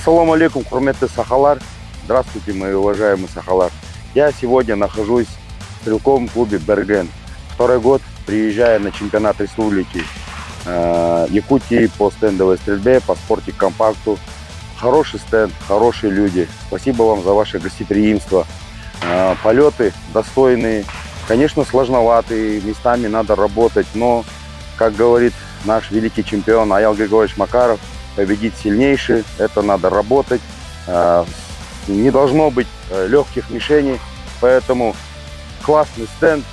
Ассаламу алейкум, курметты сахалар. Здравствуйте, мои уважаемые сахалар. Я сегодня нахожусь в стрелковом клубе Берген. Второй год приезжая на чемпионат республики Якутии по стендовой стрельбе, по спортик-компакту. Хороший стенд, хорошие люди. Спасибо вам за ваше гостеприимство. Полеты достойные. Конечно, сложноватые, местами надо работать, но, как говорит наш великий чемпион Аял Григорьевич Макаров, победить сильнейший, это надо работать. Не должно быть легких мишеней, поэтому классный стенд,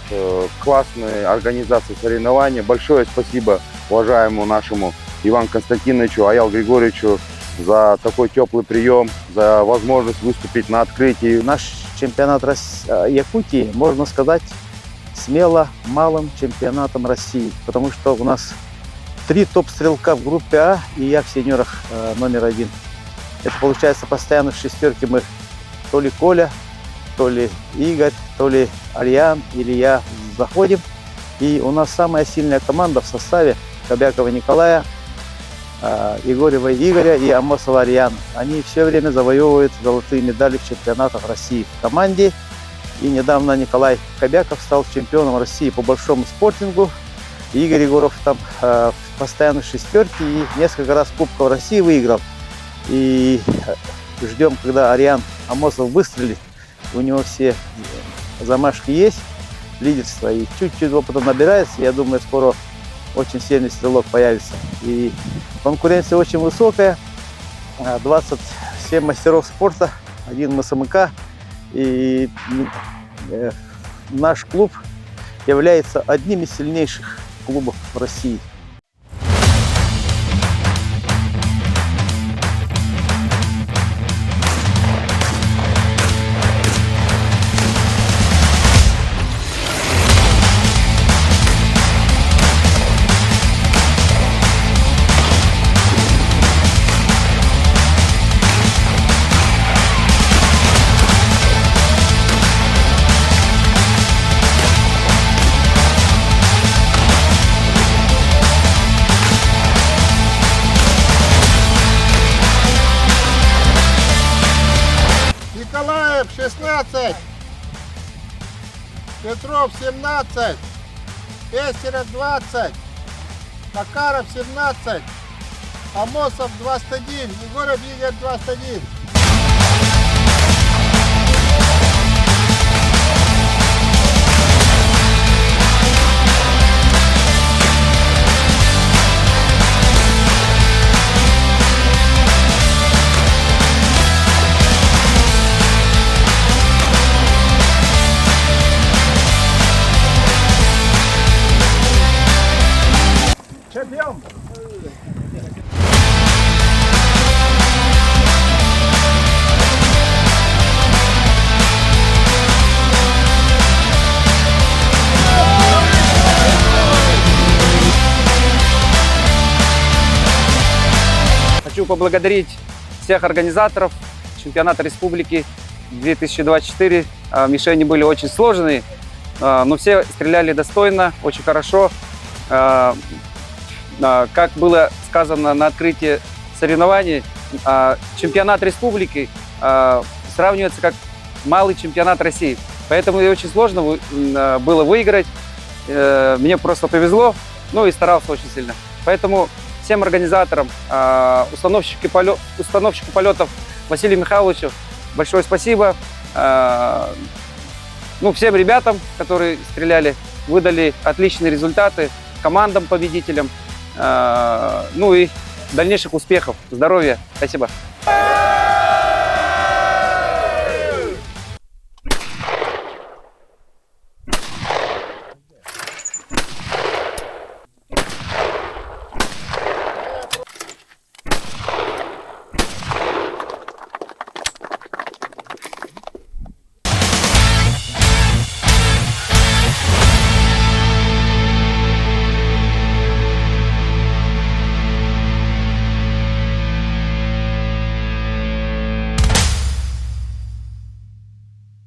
классная организация соревнований. Большое спасибо уважаемому нашему Ивану Константиновичу, Аял Григорьевичу за такой теплый прием, за возможность выступить на открытии. Наш чемпионат Якутии, можно сказать, смело малым чемпионатом России, потому что у нас 3 топ-стрелка в группе А, и я в сеньорах номер 1. Это получается постоянно в шестерке мы то ли Коля, то ли Игорь, то ли Ариан или я заходим. И у нас самая сильная команда в составе Кобякова Николая, Егорева Игоря и Амосова Ариана. Они все время завоевывают золотые медали в чемпионатах России в команде. И недавно Николай Кобяков стал чемпионом России по большому спортингу. Игорь Егоров там постоянно в шестерке и несколько раз Кубков России выиграл. И ждем, когда Ариан Амосов выстрелит. У него все замашки есть, лидерство, и чуть-чуть опыта набирается. Я думаю, скоро очень сильный стрелок появится. И конкуренция очень высокая. 27 мастеров спорта, 1 МСМК. И наш клуб является одним из сильнейших клубов в России. Николаев 16, Петров 17, Пестерев 20, Макаров 17, Амосов 21, Егоров Игорь 21. Чемпион! Хочу поблагодарить всех организаторов чемпионата республики 2024. Мишени были очень сложные, но все стреляли достойно, очень хорошо. Как было сказано на открытии соревнований, чемпионат республики сравнивается как малый чемпионат России. Поэтому очень сложно было выиграть. Мне просто повезло, ну и старался очень сильно. Поэтому всем организаторам, установщику полетов Василию Михайловичу большое спасибо. Всем ребятам, которые стреляли, выдали отличные результаты, командам-победителям. И дальнейших успехов, здоровья. Спасибо.